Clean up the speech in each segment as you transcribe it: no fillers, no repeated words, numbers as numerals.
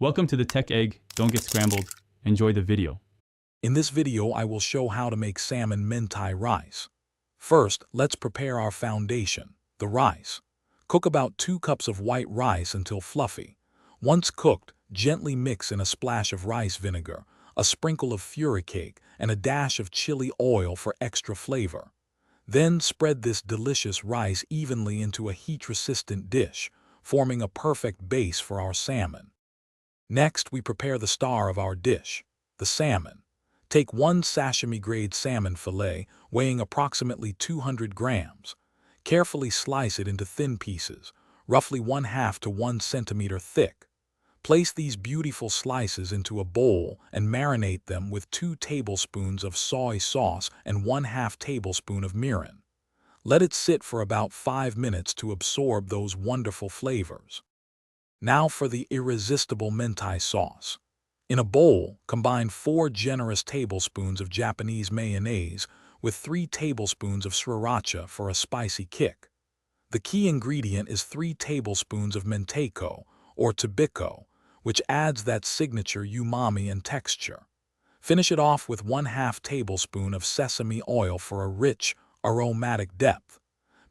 Welcome to the Tech Egg. Don't get scrambled. Enjoy the video. In this video, I will show how to make salmon mentai rice. First, let's prepare our foundation, the rice. Cook about 2 cups of white rice until fluffy. Once cooked, gently mix in a splash of rice vinegar, a sprinkle of furicake, and a dash of chili oil for extra flavor. Then spread this delicious rice evenly into a heat-resistant dish, forming a perfect base for our salmon. Next, we prepare the star of our dish, the salmon. Take 1 sashimi-grade salmon fillet weighing approximately 200 grams. Carefully slice it into thin pieces, roughly 1/2 to 1 centimeter thick. Place these beautiful slices into a bowl and marinate them with 2 tablespoons of soy sauce and 1/2 tablespoon of mirin. Let it sit for about 5 minutes to absorb those wonderful flavors. Now for the irresistible mentai sauce. In a bowl, combine 4 generous tablespoons of Japanese mayonnaise with 3 tablespoons of sriracha for a spicy kick. The key ingredient is 3 tablespoons of menteiko, or tobiko, which adds that signature umami and texture. Finish it off with 1/2 tablespoon of sesame oil for a rich, aromatic depth.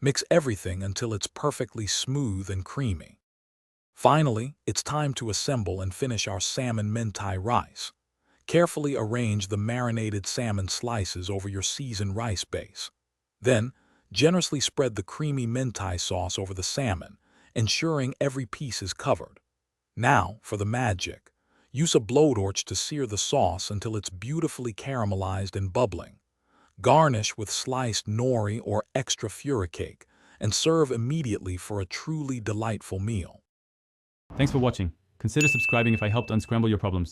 Mix everything until it's perfectly smooth and creamy. Finally, it's time to assemble and finish our salmon mentai rice. Carefully arrange the marinated salmon slices over your seasoned rice base. Then, generously spread the creamy mentai sauce over the salmon, ensuring every piece is covered. Now, for the magic. Use a blowtorch to sear the sauce until it's beautifully caramelized and bubbling. Garnish with sliced nori or extra furicake, and serve immediately for a truly delightful meal. Thanks for watching. Consider subscribing if I helped unscramble your problems.